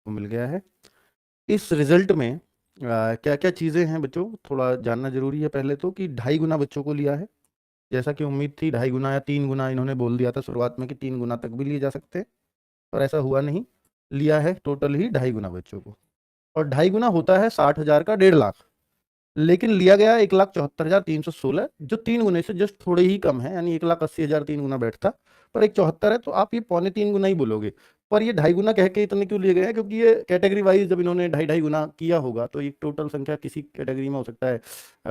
को मिल गया है। इस रिजल्ट में क्या क्या चीज़ें हैं बच्चों, थोड़ा जानना जरूरी है। पहले तो कि 2.5 गुना बच्चों को लिया है, जैसा कि उम्मीद थी 2.5 गुना या 3 गुना, इन्होंने बोल दिया था शुरुआत में कि 3 गुना तक भी लिए जा सकते हैं, पर ऐसा हुआ नहीं। लिया है टोटल ही 2.5 गुना बच्चों को, और 2.5 गुना होता है 60,000 का 1.5 लाख, लेकिन लिया गया 1,74,316, जो 3 गुने से जस्ट थोड़े ही कम है, यानी 1,80,000 3 गुना बैठता, पर 174 है, तो आप ये 2.25 गुना ही बोलोगे। पर ये 2.5 गुना कह के इतने क्यों लिए गए हैं, क्योंकि ये कैटेगरी वाइज जब इन्होंने 2.5 गुना किया होगा तो ये टोटल संख्या किसी कैटेगरी में हो सकता है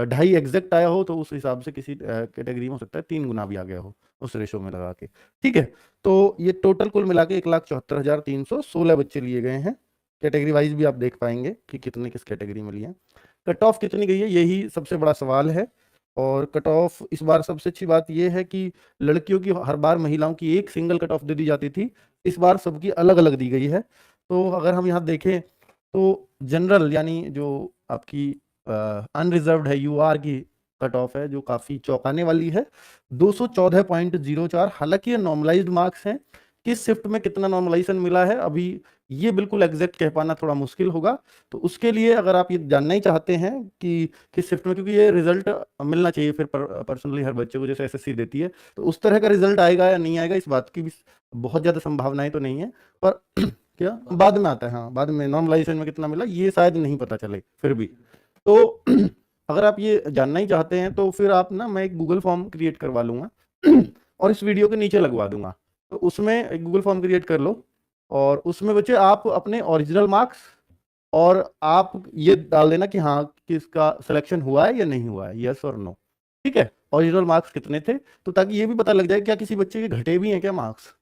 2.5 एग्जैक्ट आया हो, तो उस हिसाब से किसी कैटेगरी में हो सकता है 3 गुना भी आ गया हो उस रेशो में लगा के। ठीक है, तो ये टोटल कुल मिला के 1,74,316 बच्चे लिए गए हैं। कैटेगरी वाइज भी आप देख पाएंगे कि कितने किस कैटेगरी में लिए हैं। कट ऑफ कितनी गई है, यही सबसे बड़ा सवाल है। और कट ऑफ इस बार सबसे अच्छी बात यह है कि लड़कियों की हर बार महिलाओं की एक सिंगल कट ऑफ दे दी जाती थी, इस बार सबकी अलग अलग दी गई है। तो अगर हम यहाँ देखें तो जनरल यानी जो आपकी अनरिजर्व्ड है यूआर की कट ऑफ है, जो काफी चौंकाने वाली है, 214.04। हालांकि ये नॉर्मलाइज्ड मार्क्स हैं, किस शिफ्ट में कितना नॉर्मलाइजेशन मिला है अभी ये बिल्कुल एग्जैक्ट कह पाना थोड़ा मुश्किल होगा। तो उसके लिए अगर आप ये जानना ही चाहते हैं कि किस शिफ्ट में, क्योंकि ये रिजल्ट मिलना चाहिए फिर पर्सनली हर बच्चे को, जैसे एसएससी देती है, तो उस तरह का रिजल्ट आएगा या नहीं आएगा इस बात की भी बहुत ज्यादा संभावनाएं तो नहीं है, पर क्या बाद में आता है, हाँ बाद में नॉर्मलाइजेशन में कितना मिला ये शायद नहीं पता चले फिर भी। तो अगर आप ये जानना ही चाहते हैं तो फिर आप ना, मैं एक गूगल फॉर्म क्रिएट करवा लूंगा और इस वीडियो के नीचे लगवा दूंगा, तो उसमें एक गूगल फॉर्म क्रिएट कर लो, और उसमें बच्चे आप अपने ओरिजिनल मार्क्स और आप ये डाल देना कि हाँ किसका सिलेक्शन हुआ है या नहीं हुआ है, यस और नो। ठीक है, ओरिजिनल मार्क्स कितने थे, तो ताकि ये भी पता लग जाए क्या किसी बच्चे के घटे भी हैं क्या मार्क्स।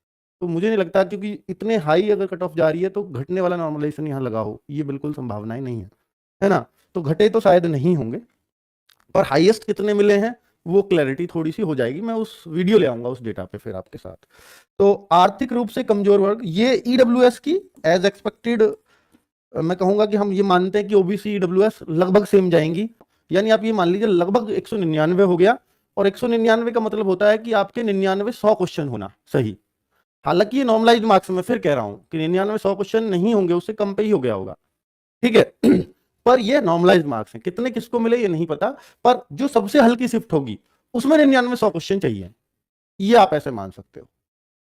तो मुझे नहीं लगता, क्योंकि इतने हाई अगर कट ऑफ जा रही है तो घटने वाला नॉर्मलाइजेशन यहाँ लगा हो, ये बिल्कुल संभावनाएं नहीं है ना। तो घटे तो शायद नहीं होंगे, पर हाईएस्ट कितने मिले हैं वो क्लैरिटी थोड़ी सी हो जाएगी, मैं उस वीडियो ले आऊंगा उस डेटा पे फिर आपके साथ। तो आर्थिक रूप से कमजोर वर्ग, ये ईडब्ल्यूएस की एज एक्सपेक्टेड, मैं कहूंगा कि हम ये मानते हैं कि ओबीसी ईडब्ल्यूएस लगभग सेम जाएंगी, यानी आप ये मान लीजिए लगभग 199 हो गया, और 199 का मतलब होता है कि आपके 99 100 क्वेश्चन होना सही। हालांकि ये नॉर्मलाइज्ड मार्क्स में फिर कह रहा हूं कि 99 100 क्वेश्चन नहीं होंगे, उससे कम पे ही हो गया होगा। ठीक है पर ये नॉर्मलाइज्ड मार्क्स हैं, कितने किसको मिले ये नहीं पता, पर जो सबसे हल्की शिफ्ट होगी उसमें 99 100 क्वेश्चन चाहिए, ये आप ऐसे मान सकते हो।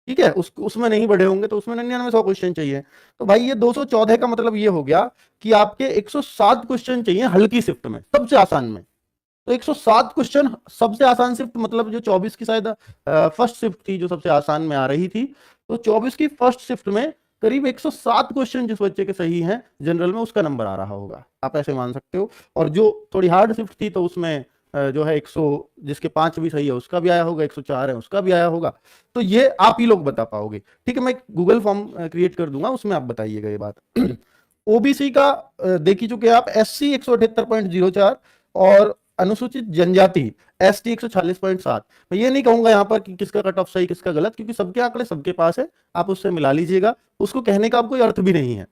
ठीक है, उसमें नहीं बढ़े होंगे तो उसमें 99 100 क्वेश्चन चाहिए। तो भाई ये 214 का मतलब ये हो गया कि आपके 107 क्वेश्चन चाहिए हल्की शिफ्ट में, सबसे आसान में। तो 107 क्वेश्चन सबसे आसान शिफ्ट, मतलब जो 24 की शायद फर्स्ट शिफ्ट थी जो सबसे आसान में आ रही थी, तो 24 की फर्स्ट शिफ्ट में करीब 107 क्वेश्चन जिस बच्चे के सही हैं जनरल में उसका नंबर आ रहा होगा, आप ऐसे मान सकते हो। और जो थोड़ी हार्ड शिफ्ट थी तो उसमें जो है 100, जिसके 5 भी सही है उसका भी आया होगा, 104 है उसका भी आया होगा। तो ये आप ही लोग बता पाओगे। ठीक है, मैं गूगल फॉर्म क्रिएट कर दूंगा, उसमें आप बताइएगा ये बात। ओबीसी का देख ही चुके आप, एससी 178.04 और अनुसूचित जनजाति एसटी 146.7। मैं ये नहीं कहूंगा यहाँ पर कि किसका कट ऑफ सही किसका गलत, क्योंकि सबके आंकड़े सबके पास है, आप उससे मिला लीजिएगा, उसको कहने का कोई अर्थ भी नहीं है।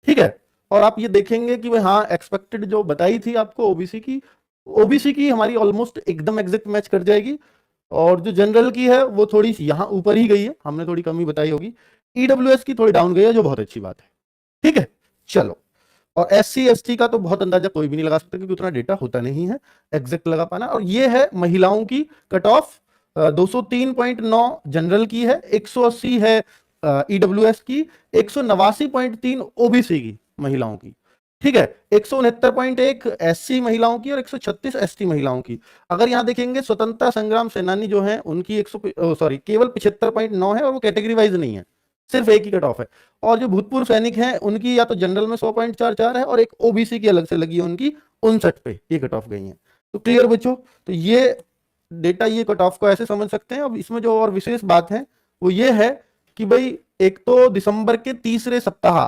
ठीक है, और आप ये देखेंगे कि भाई हाँ एक्सपेक्टेड जो बताई थी आपको ओबीसी की हमारी ऑलमोस्ट एकदम एग्जैक्ट मैच कर जाएगी, और जो जनरल की है वो थोड़ी सी यहाँ ऊपर ही गई है, हमने थोड़ी कमी बताई होगी। ईडब्ल्यूएस की थोड़ी डाउन गई है, जो बहुत अच्छी बात है। ठीक है, चलो। और एससी एसटी का तो बहुत अंदाजा कोई भी नहीं लगा सकता, क्योंकि उतना डेटा होता नहीं है एग्जैक्ट लगा पाना। और ये है महिलाओं की कट ऑफ, 203.9 जनरल की है, 180 है ईडब्ल्यूएस की, 189.3 ओबीसी की महिलाओं की। ठीक है, 169.1 एससी महिलाओं की और 136 एसटी महिलाओं की। अगर यहां देखेंगे स्वतंत्रता संग्राम सेनानी जो है उनकी केवल 75.9 है, और वो कैटेगरी वाइज नहीं है, सिर्फ एक ही कट ऑफ है। और जो भूतपूर्व सैनिक हैं उनकी या तो जनरल में 100.44 है, और एक ओबीसी की अलग से लगी है उनकी 59 पे ये कट ऑफ गई है। तो क्लियर बच्चों, तो ये डेटा, ये कट ऑफ को ऐसे समझ सकते हैं। अब इसमें जो और विशेष बात है वो ये है कि भाई एक तो दिसंबर के तीसरे सप्ताह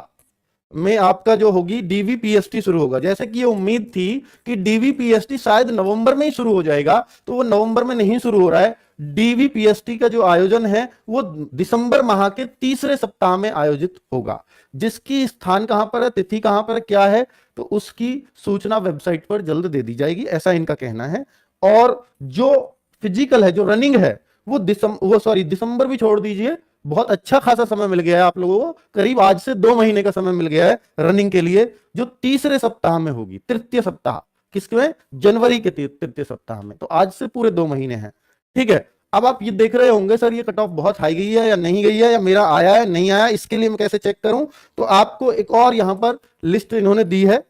में आपका जो होगी डीवीपीएसटी शुरू होगा। जैसे कि ये उम्मीद थी कि डीवीपीएसटी शायद नवंबर में ही शुरू हो जाएगा, तो वो नवंबर में नहीं शुरू हो रहा है। डीवीपीएसटी का जो आयोजन है वो दिसंबर माह के तीसरे सप्ताह में आयोजित होगा, जिसकी स्थान कहां पर है, तिथि कहां पर क्या है, तो उसकी सूचना वेबसाइट पर जल्द दे दी जाएगी, ऐसा इनका कहना है। और जो फिजिकल है, जो रनिंग है, वो दिसंबर भी छोड़ दीजिए, बहुत अच्छा खासा समय मिल गया है आप लोगों को, करीब आज से 2 महीने का समय मिल गया है रनिंग के लिए, जो तीसरे सप्ताह में होगी, तृतीय सप्ताह, किसमें, जनवरी के तृतीय सप्ताह में। तो आज से पूरे 2 महीने हैं, ठीक है। अब आप ये देख रहे होंगे सर ये कट ऑफ बहुत हाई गई है या नहीं गई है, या मेरा आया है नहीं आया, इसके लिए मैं कैसे चेक करूं। तो आपको एक और यहां पर लिस्ट इन्होंने दी है,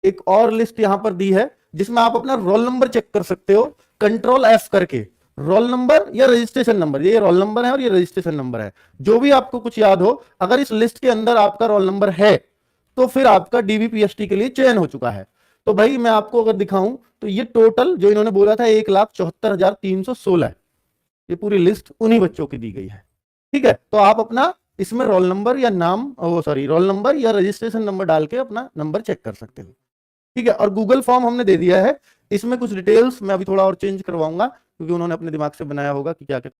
एक और लिस्ट यहां पर दी है जिसमें आप अपना रोल नंबर चेक कर सकते हो, कंट्रोल F करके, रोल नंबर या रजिस्ट्रेशन नंबर, ये रोल नंबर है और ये रजिस्ट्रेशन नंबर है, जो भी आपको कुछ याद हो, अगर इस लिस्ट के अंदर आपका रोल नंबर है तो फिर आपका डीबीपीएसटी के लिए चयन हो चुका है। तो भाई मैं आपको अगर दिखाऊं तो ये टोटल जो इन्होंने बोला था 1,74,316, ये पूरी लिस्ट उन्हीं बच्चों की दी गई है, ठीक है। तो आप अपना इसमें रोल नंबर या नाम, रोल नंबर या रजिस्ट्रेशन नंबर डाल के अपना नंबर चेक कर सकते हो, ठीक है। और गूगल फॉर्म हमने दे दिया है, इसमें कुछ डिटेल्स मैं अभी थोड़ा और चेंज करवाऊंगा क्योंकि उन्होंने अपने दिमाग से बनाया होगा कि क्या क्या